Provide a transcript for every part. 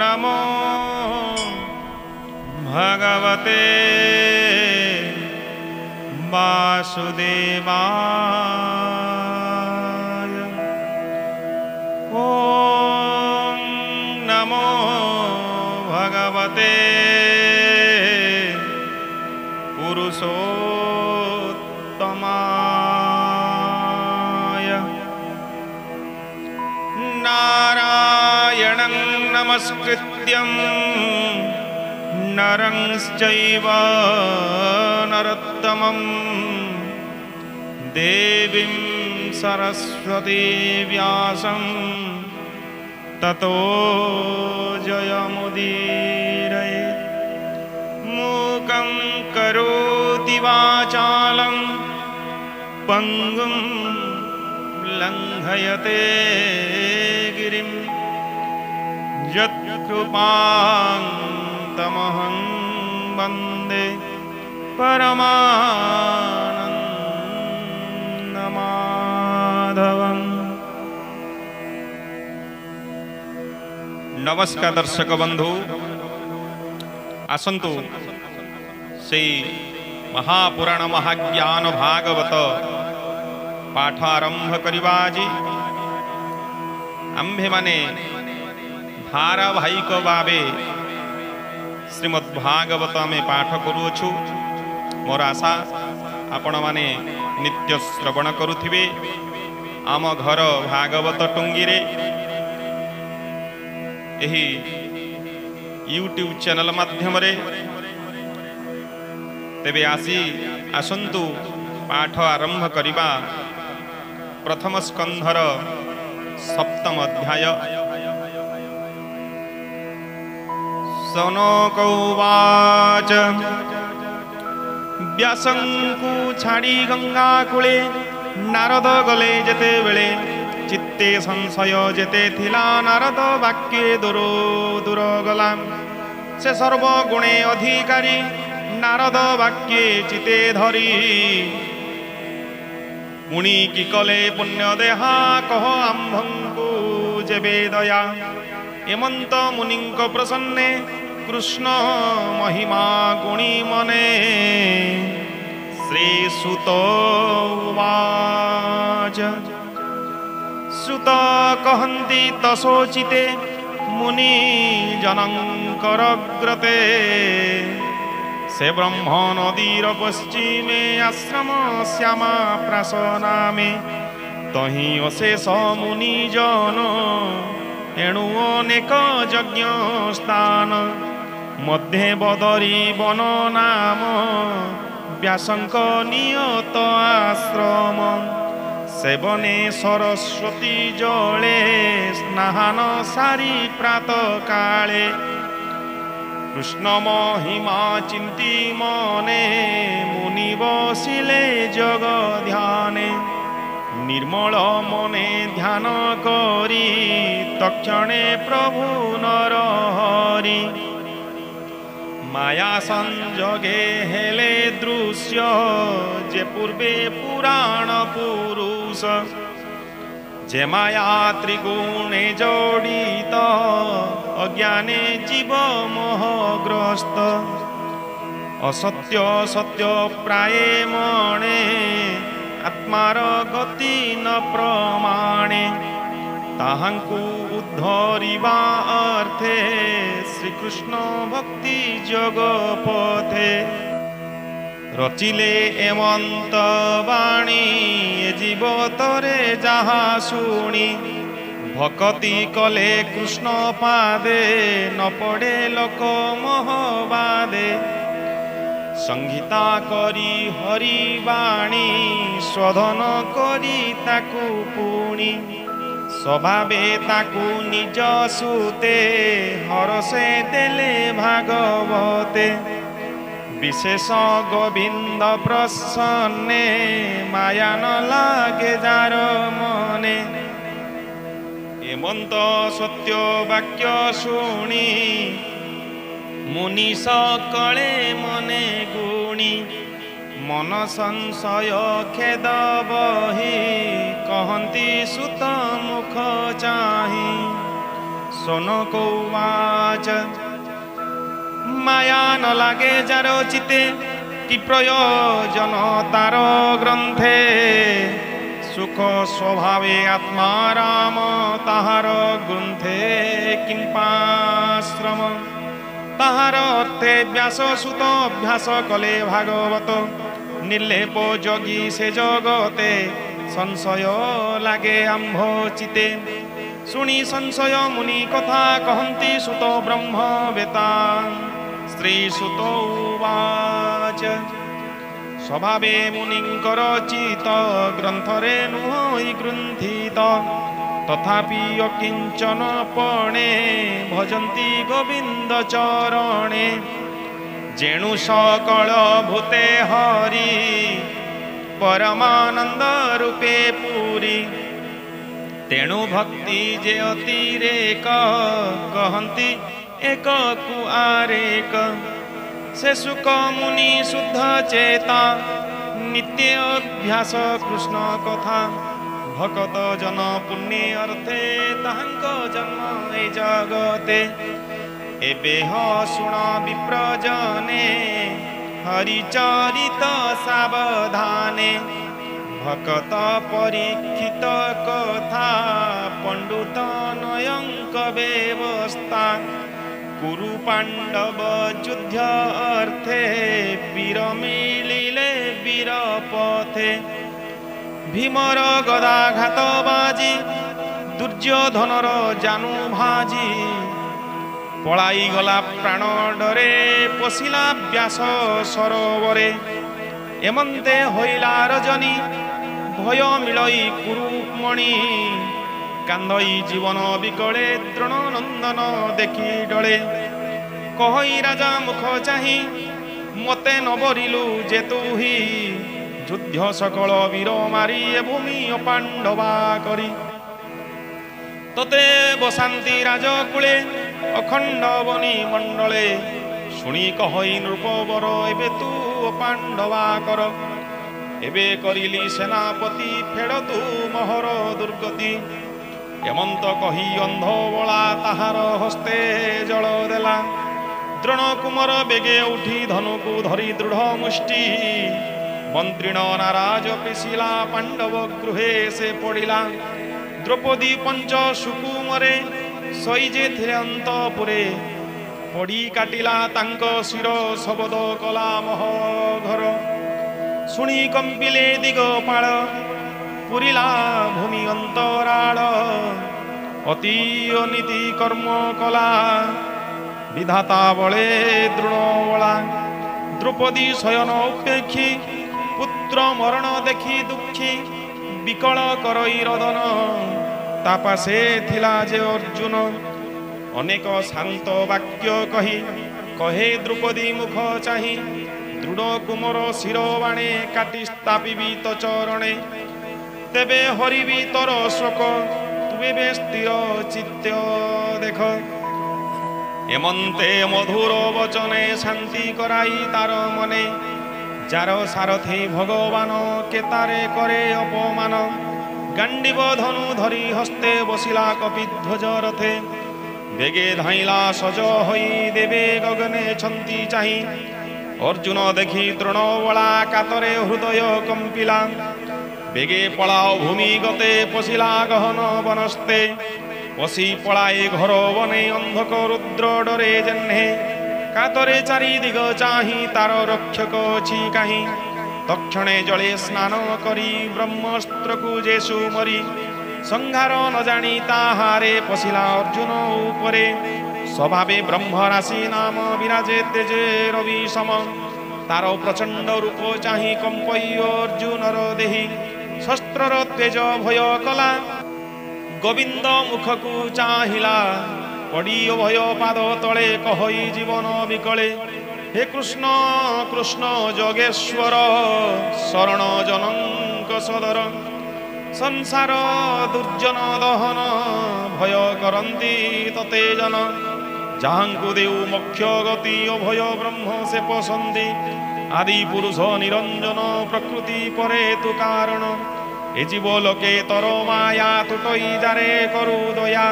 नमो भगवते वासुदेवाय। ओम नमो भगवते पुरुषोत्तमाय। नारायणं नमस्कृत्यं नरं चैव नरोत्तमं देवीं सरस्वती व्यासं ततो जयमुदीरयेत्। मूकं करोति वाचालं पंगुं लंघयते गिरिं यत्कृपान्तमहं वन्दे परमानन्दमाधवम्। नमस्कार दर्शक बंधु, आसंतु से महापुराण महाज्ञान भागवत पाठ आरंभ करिबा। आज आम्भे माने धारावाहिक भावे श्रीमद्भागवत में पाठ करुछु। मोर आशा आपण माने नित्य श्रवण करुथिबे। आम घर भागवत टुंगी रे एही यूट्यूब चैनल माध्यम रे तेबे आसंतु पाठ आरंभ करिबा। प्रथम स्कंधर सप्तम अध्याय। सनक उवाच व्यासंकु छाड़ी गंगा कूले नारद गले जेते बेले चित्ते संशय जेते थिला नारद वाक्ये दूर दूर गला। से सर्वगुणे अधिकारी नारद वाक्ये चिते धरी मुनि की कले पुण्य देहा कह आम्भंकु जेबे दया। हेमंत मुनिंक प्रसन्ने कृष्ण महिमा गुणी मने। श्री सुत उवाच सुत कहन्ति तसोचिते मुनि जनंकर ग्रते। से ब्रह्म नदीर पश्चिमे आश्रम श्यामा प्रासनामे। तही अशेष मुनि जन एणु अनेक यज्ञ स्थान। मध्य बदरी वन नाम व्यासंक नियत आश्रम। सेवने सरस्वती जले स्नान सारी प्रातः काले। कृष्ण महिमा चिंती मने मुनि बसिले जग ध्याने। निर्मल मने ध्यान करी तक्षणे प्रभु नरहरि। माया संजोगे हेले दृश्य जे पूर्वे पुराण पुरुष। जे माया त्रिगुणे जड़ित अज्ञाने जीव मोहग्रस्त। असत्य सत्य प्राये मणे आत्मार गति न प्रमाणे। ताहांकु उद्धरिबा अर्थे श्रीकृष्ण भक्ति जगपथे। रचिले एमंत वाणी जीवतरे जहा शुणी। भक्ति कले कृष्ण पादे न पड़े लोक मोहबादे। संगीता करी हरिवाणी शोधन करी ताकु पुणी। स्वभावे ताकु निज सुते हरसे देले भागवते। विशेष गोविंद प्रसन्ने माया न लागे जार मने। हेमंत सत्य वाक्य शुणी मुनि सकले मने गुणी मन संशय खेद बही कहती सुत मुख चाही सोनक उवाच माया न लागे जार चिते कि प्रयोजन तार ग्रंथे सुख स्वभावे आत्मा राम ताहार ग्रंथे किंपाश्रम ताहार अर्थे व्यास सुत अभ्यास कले भागवत निर्लेप जोगी से जगते संशय लागे आंभ चिते शुणी संशय मुनि कथा कहती सुत ब्रह्म वेता स्त्री सुत उवाच स्वभावे मुनिंकर चित ग्रंथरे नुहई ग्रंथित तथापि अकिंचन पणे भजन्ति गोविंद चरणे जेणु सकल भूते हरि परमानंद रूपे पूरी तेणु भक्ति जे अतिरेक कहन्ति एक कुआरेक से सुख मुनि शुद्ध चेता नित्य अभ्यास कृष्ण कथा भकत जन पुण्य अर्थे ताहांक जन्म ए जगते एबे शुण विप्रजने हरिचरित सावधाने भकत परीक्षित कथा पंडित नयंक व्यवस्था कुरु पांडव युद्ध अर्थे वीर मिलिले वीर पथे भीमर गदाघात बाजी दुर्योधनर जानू भाजी पलाई गला प्राण डरे पशिला व्यास सरोवरे एमंते होइला रजनी भय मिलई कुरुमणि कांदई जीवन विकले द्रोणनंदन देखी डले कहई राजा मुख चाही मते नबरिलु जेतु ही युद्ध सकल वीर मारी ए भूमि अपांडवा करी तते बसांती राजकूले अखंड बनी मंडले शुणी कहई नृपवर एबे तू अपांडवा कर एबे करिली सेनापति फेड़ तू मोहर दुर्गति एमंत कही अंधबला ताहार हस्ते जल देला द्रोण कुमार बेगे उठी धनुकु धरी दृढ़ मुष्टि मंत्रीण नाराज पेशिला पांडव गृहे से पड़िला द्रौपदी पंच सुकुमरे सईजे थिले अंतपुरे पड़ी काटिला तांक शिर शबद कला मह घर शुणी कंपिले दिगपाल पुरिला भूमि अंतराल अति अनीति कर्म कला विधाता बले दृढ़बला द्रौपदी शयन उपेक्षी पुत्र मरण देखी दुखी विकल करई रदन तापासे थिला जे अर्जुन अनेक शांत वाक्य कही कहे द्रौपदी मुख चाही दृढ़ कुमर शिरबाणे काटी स्थापिबी तो चरणे तेबे हरिबी तोर शोक तुबे स्थिर चित्त देख एमंते मधुर वचने शांति कराई तार मने जार सारथी भगवान केतारे करे अपमान गांडीव धनु धरी हस्ते बसिला कपिध्वज रथे बेगे धाइला सज होई देवे गगने छंती चाही अर्जुन देखी तृणबला कातरे हृदय कंपिला बेगे पलाओ भूमि गते पशिला गहन वनस्ते पशि पलाए घर बने अंधक रुद्र डरे जन्हे कातरे चारि दिग चाही तार रक्षक छी काहीं तक्षणे जले स्नान करी ब्रह्मस्त्र को जेसु मरी संहार न जानी ताहारे पशिला अर्जुन उपरे स्वभावे ब्रह्मराशि नाम विराजे तेजे रवि सम तार प्रचंड रूप चाही कंपई अर्जुनर देही शस्त्रर तेज भय कला गोविंद मुख को चाहिला पड़ी भय पाद तले कहई जीवन विकले हे कृष्ण कृष्ण जोगेश्वर शरण जनक सदर संसार दुर्जन दहन भय करती तते जन ଯାହାଙ୍କୁ ଦେଉ ମୋକ୍ଷ ଗତି ଅଭୟ ବ୍ରହ୍ମ ସେ ପସନ୍ଦି ଆଦି ପୁରୁଷ ନିରଞ୍ଜନ ପ୍ରକୃତି ପରେ ତୁ କାରଣ ଏ জীব লোকে তর মায়া তুটই যারে করু দয়া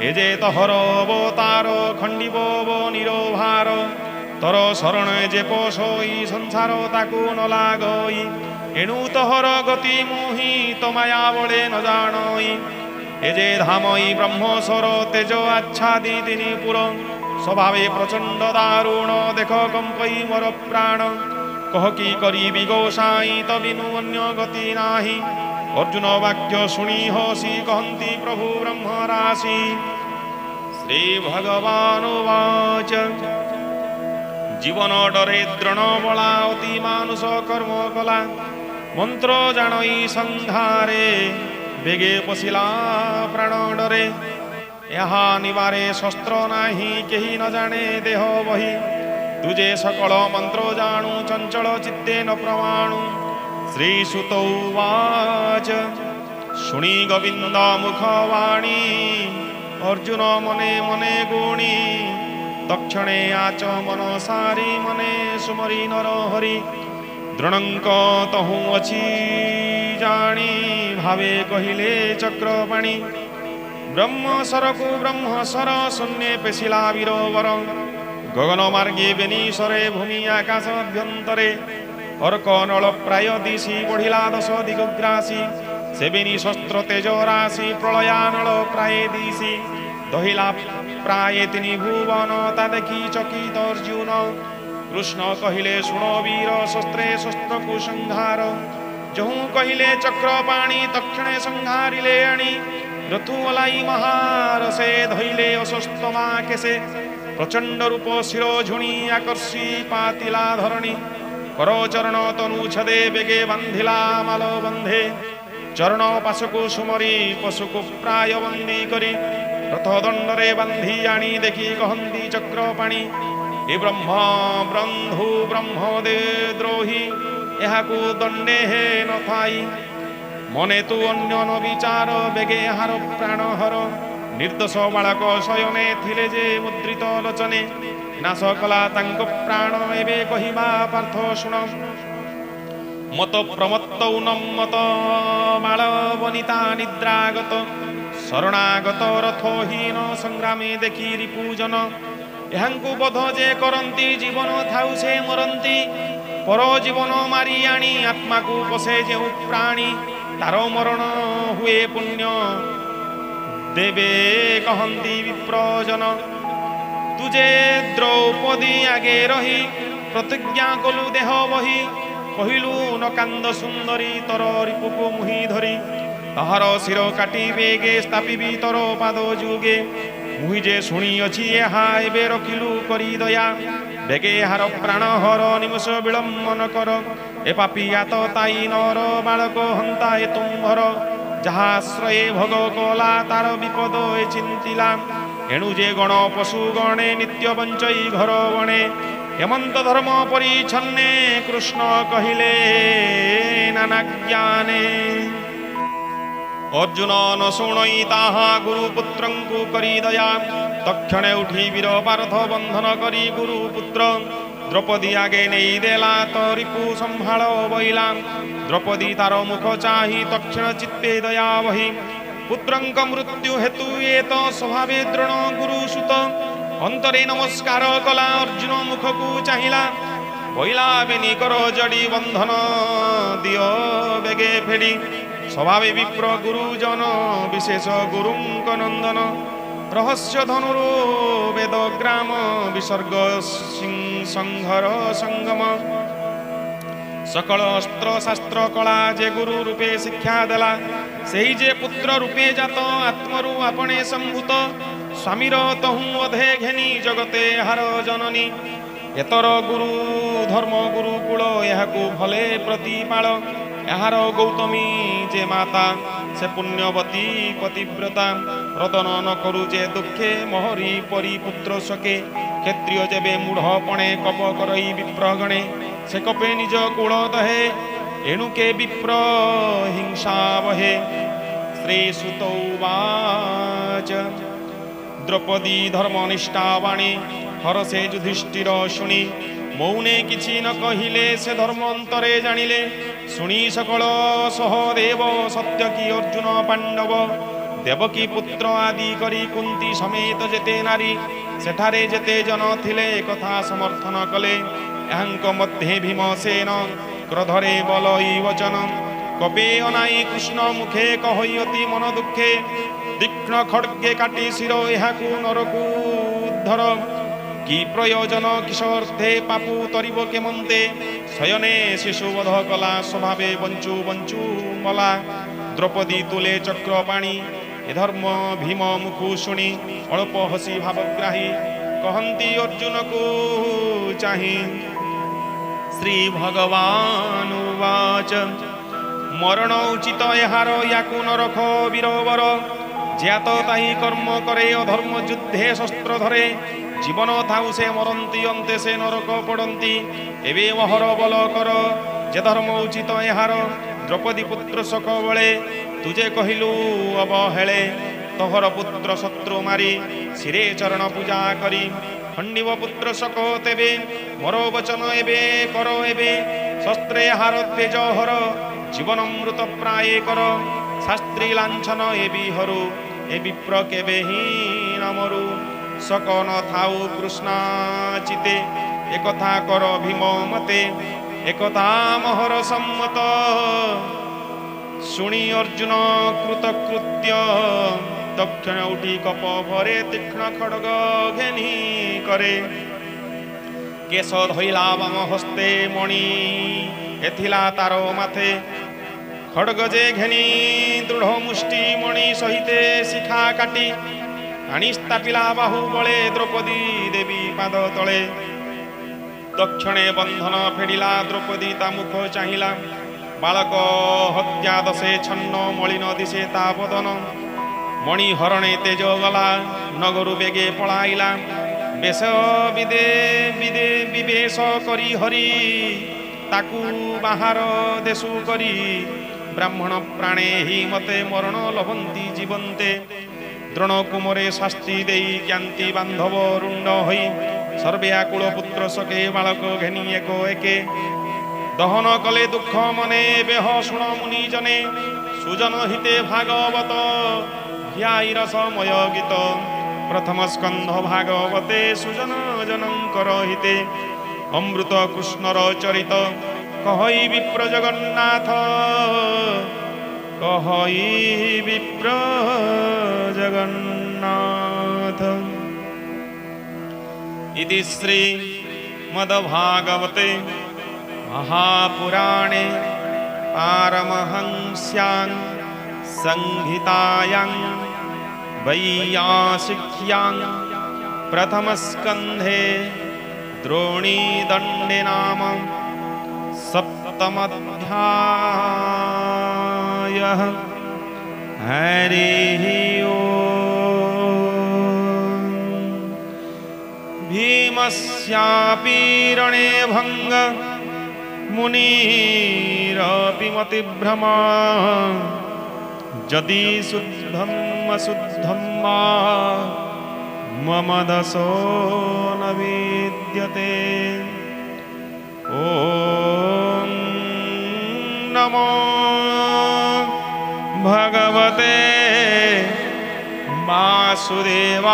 এ যে তহর অবতার খণ্ডিব নিরভার তর শরণ যে পোষই সংসার তাকু ন লাগই এণু তহর গতি মোহি তমায়া বলে ন জানই এ যে ধামই ব্রহ্মস্বর তেজ আচ্ছাদি তিনি পুর স্বভাবে প্রচণ্ড দারুণ দেখ কম্পই মোর প্রাণ কহ কি করিবি গোসাই তবিনু অন্য গতি নাহি অর্জুন বাক্য শুনি হসি কহন্তি প্রভু ব্রহ্ম রাশি শ্রী ভগবান উবাচ জীবন ডরে দ্রোণ বলা অতি মানুষ কর্ম কলা মন্ত্র জানই সংহারে বেগে পশিলা প্রাণ ডরে ଏହା ନିବାରେ ଶସ୍ତ୍ର ନାହିଁ କେହି ନ ଜାଣେ ଦେହ ବହି ତୁଜେ ସକଳ ମନ୍ତ୍ର ଜାଣୁ ଚଞ୍ଚଳ ଚିତ୍ତେ ନ ପ୍ରମାଣୁ ଶ୍ରୀ ସୁତ ଉବାଚ ଶୁଣି ଗୋବିନ୍ଦ ମୁଖବାଣୀ ଅର୍ଜୁନ ମନେ ମନେ ଗୁଣି ତକ୍ଷଣେ ଆଚ ମନ ସାରି ମନେ ସୁମରି ନର ହରି ଦ୍ରୋଣଙ୍କ ତହୁଁ ଅଛି ଜାଣି ଭାବେ କହିଲେ ଚକ୍ରପାଣି ବ୍ରହ୍ମସରକୁ ବ୍ରହ୍ମସର ଶୂନ୍ୟେ ପେଶିଲା ବୀରବର ଗଗନ ମାର୍ଗେ ବେନିସରେ ଭୂମି ଆକାଶ ଅଭ୍ୟନ୍ତରେ ଅର୍କ ନଳ ପ୍ରାୟ ଦିଶି ବଢ଼ିଲା ଦଶ ଦିଗଗ୍ରାସୀ ସେବେନି ଶସ୍ତ୍ର ତେଜ ରାଶି ପ୍ରଳୟାନଳ ପ୍ରାୟ ଦିଶି ଦହିଲା ପ୍ରାୟ ତିନି ଭୁବନ ତା ଦେଖି ଚକିତ ଅର୍ଜୁନ କୃଷ୍ଣ କହିଲେ ଶୁଣ ବୀର ଶସ୍ତ୍ରେ ଶସ୍ତ୍ରକୁ ସଂହାର ଯହୁଁ କହିଲେ ଚକ୍ରପାଣି ତକ୍ଷଣେ ସଂହାରିଲେ ଆଣି ରଥୁ ଓହ୍ଲାଇ ମହାର ସେ ଧଇଲେ ଅଶ୍ୱସ୍ତମା କେଶେ ପ୍ରଚଣ୍ଡ ରୂପ ଶିର ଝୁଣି ଆକର୍ଷି ପାତିଲା ଧରଣୀ କର ଚରଣ ତନୁ ଛଦେ ବେଗେ ବାନ୍ଧିଲା ମାଲ ବନ୍ଧେ ଚରଣ ପାଶକୁ ସୁମରି ପଶୁକୁ ପ୍ରାୟ ବନ୍ଦୀ କରି ରଥ ଦଣ୍ଡରେ ବାନ୍ଧି ଆଣି ଦେଖି କହନ୍ତି ଚକ୍ରପାଣି ଏ ବ୍ରହ୍ମ ବନ୍ଧୁ ବ୍ରହ୍ମଦେ ଦ୍ରୋହୀ ଏହାକୁ ଦଣ୍ଡେ ହେ ନଥାଇ ମନେ ତୁ ଅନ୍ୟ ନ ବିଚାର ବେଗେ ହାର ପ୍ରାଣ ହର ନିର୍ଦ୍ଦୋଷ ବାଳକ ଶୟନେ ଥିଲେ ଯେ ମୁଦ୍ରିତ ଲୋଚନେ ନାଶ କଲା ତାଙ୍କ ପ୍ରାଣ ଏବେ କହିବା ପାର୍ଥ ଶୁଣ ମତ ପ୍ରମତ୍ତ ଉନ୍ମତ ମାଳ ବନିତା ନିଦ୍ରାଗତ ଶରଣାଗତ ରଥହୀନ ସଂଗ୍ରାମେ ଦେଖି ରିପୁଜନ ଏହାଙ୍କୁ ବୋଧ ଯେ କରନ୍ତି ଜୀବନ ଥାଉ ସେ ମରନ୍ତି ପର ଜୀବନ ମାରି ଆଣି ଆତ୍ମାକୁ ପଶେ ଯେଉଁ ପ୍ରାଣୀ ତାର ମରଣ ହୁଏ ପୁଣ୍ୟ ଦେବେ କହନ୍ତି ବିପ୍ରଜନ ତୁଜେ ଦ୍ରୌପଦୀ ଆଗେ ରହି ପ୍ରତିଜ୍ଞା କଲୁ ଦେହ ବହି କହିଲୁ ନ କାନ୍ଦ ସୁନ୍ଦରୀ ତର ରିପୁକୁ ମୁହିଁ ଧରି ତାହାର ଶିର କାଟି ବେଗେ ସ୍ଥାପିବି ତର ପାଦ ଯୁଗେ ମୁହିଁ ଯେ ଶୁଣିଅଛି ଏହା ଏବେ ରଖିଲୁ କରି ଦୟା ବେଗେ ଏହାର ପ୍ରାଣ ହର ନିମିଷ ବିଳମ୍ବ ନ କର ଏ ପାପୀ ଆତ ତାଇ ନର ବାଳକ ହନ୍ତା ଏ ତୁମ୍ଭର ଯାହା ଆଶ୍ରୟେ ଭୋଗ କଲା ତାର ବିପଦ ଏ ଚିନ୍ତିଲା ଏଣୁ ଯେ ଗଣ ପଶୁ ଗଣେ ନିତ୍ୟ ବଞ୍ଚଇ ଘର ଗଣେ ହେମନ୍ତ ଧର୍ମ ପରିଚ୍ଛନ୍ନେ କୃଷ୍ଣ କହିଲେ ନାନା ଜ୍ଞାନେ ଅର୍ଜୁନ ନ ଶୁଣଇ ତାହା ଗୁରୁପୁତ୍ରଙ୍କୁ କରି ଦୟା ତକ୍ଷଣେ ଉଠି ବୀର ପାର୍ଥ ବନ୍ଧନ କରି ଗୁରୁପୁତ୍ର ଦ୍ରୌପଦୀ ଆଗେ ନେଇ ଦେଲା ତ ରିପୁ ସମ୍ଭାଳ ବଇଲା ଦ୍ରୌପଦୀ ତାର ମୁଖ ଚାହିଁ ତକ୍ଷଣ ଚିତ୍ତେ ଦୟା ବହି ପୁତ୍ରଙ୍କ ମୃତ୍ୟୁ ହେତୁ ଏ ତ ସ୍ୱଭାବେ ଦ୍ରୋଣ ଗୁରୁ ସୁତ ଅନ୍ତରେ ନମସ୍କାର କଲା ଅର୍ଜୁନ ମୁଖକୁ ଚାହିଁଲା ବଇଲା ବେନି କର ଜଡ଼ି ବନ୍ଧନ ଦିଅ ବେଗେ ଫେଡ଼ି ସ୍ୱଭାବେ ବିପ୍ର ଗୁରୁଜନ ବିଶେଷ ଗୁରୁଙ୍କ ନନ୍ଦନ ରହସ୍ୟ ଧନୁରୁ ବେଦ ଗ୍ରାମ ବିସର୍ଗ ସଂଘର ସଙ୍ଗମ ସକଳ ଅସ୍ତ୍ର ଶାସ୍ତ୍ର କଳା ଯେ ଗୁରୁ ରୂପେ ଶିକ୍ଷା ଦେଲା ସେହି ଯେ ପୁତ୍ର ରୂପେ ଜାତ ଆତ୍ମରୁ ଆପଣେ ସମ୍ଭୂତ ସ୍ୱାମୀର ତହୁଁ ଅଧେ ଘେନି ଜଗତେ ହାର ଜନନୀ ଏତର ଗୁରୁ ଧର୍ମ ଗୁରୁକୁଳ ଏହାକୁ ଭଲେ ପ୍ରତିପାଳ ଏହାର ଗୌତମୀ ଯେ ମାତା ସେ ପୁଣ୍ୟବତୀ ପତିବ୍ରତା ରଦନ ନ କରୁ ଯେ ଦୁଃଖେ ମୋହରି ପରି ପୁତ୍ର ଶକେ କ୍ଷତ୍ରିୟ ଯେବେ ମୂଢ଼ ପଣେ କପ କରଇ ବିପ୍ରଗଣେ ସେ କପେ ନିଜ କୁଳ ଦହେ ଏଣୁକେ ବିପ୍ର ହିଂସା ବହେ ଶ୍ରୀ ସୁତ ଉବାଚ द्रौपदी धर्मनिष्ठा बाणी हरसे युधिष्ठिर शुणी मौने किछि न कहिले से धर्म अंतरे जानिले शुणी सकल सहदेव सत्य की अर्जुन पांडव देवकी पुत्र आदि करी कुंती समेत जेते नारी सेठारे जेते जन थिले कथा समर्थन कले एहांक मध्ये भीमसेन क्रोधरे बलई वचन कपे अनाई कृष्ण मुखे कहई अति मन दुखे तीक्ष्ण खड्गे काटी शिर एहाकु नरकु उद्धर कि प्रयोजन किशोर्थे पापु तरिब केमंते शयने शिशुवध कला स्वभावे बंचु बंचु मला द्रौपदी तुले चक्र पाणी ए धर्म भीम मुखु शुणी अल्प हसी भावग्राही कहंती अर्जुन को चाहि श्री भगवान उवाच मरण उचित एहार याकु न रख वीरवर ज्ञात ताही कर्म करे अधर्म युद्धे शस्त्र धरे जीवन थाउ से मरंती अंते से नरक पड़ती एवं वहर बल कर जे धर्म उचित एहार द्रौपदी पुत्र शोक बले तुझे कहलु अवहेले तोहर पुत्र शत्रु मारी शिरे चरण पूजा करी खंडिव पुत्र शोक तेबे मोर वचन एबे कर एबे शस्त्रे हार तेज हर जीवन मृत प्राय कर शास्त्री लांछन ए बिहरु ए विप्र केबे ही नमरु शोक न थाउ कृष्णाचिते एकथा कर भीम मते एकथा महर सम्मत शुणी अर्जुन कृतकृत्य दक्षिण उठी कप भरे तीक्ष्ण खड्ग घेनी करे केश धइला बाम हस्ते मणि एथिला तार माथे खड्ग जे घेनी दृढ़ मुष्टि मणि सहिते शिखा काटी आनी स्थापिला बाहु बले द्रौपदी देवी पाद तले दक्षिणे बंधन फेडिला द्रौपदी ता मुख चाहिला बालक हत्या दशे छन्न मलिन दिशे ता बदन मणि हरणे तेज गला नगरु बेगे पलाइला बेश विदे विदे विवेश करी हरि ताकू बाहार देशु करी ब्राह्मण प्राणे ही मते मरण लभंती जीवंते द्रोण कुमरे शास्ति देई ज्ञाति बांधव रुंड होई सर्वे आकुल पुत्र सके बालक घेनी एको एके दहन कले दुख मने बेह शुण मुनि जने सुजन हिते भागवत ध्याई रसमय गीत प्रथम स्कंध भागवते सुजन जनकर हिते अमृत कृष्णर चरित कहई विप्र जगन्नाथ कहई विप्र जगन्नाथ। इति श्री मद्भागवते महापुराणे पारमहंस्यां संहितायां वैयासिक्यां प्रथमस्कन्धे द्रोणीदण्डे नाम सप्तमोऽध्यायः। हरिः ओम्। भीमस्यापि रणे भंग मुनिरपि मतिभ्रमा जदि शुद्धं अशुद्धं वा मम दशो न विद्यते। ॐ नमो भगवते वासुदेवाय।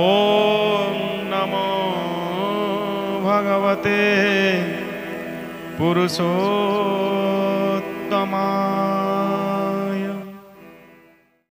ॐ नमो भगवते पुरुषोत्तमाय।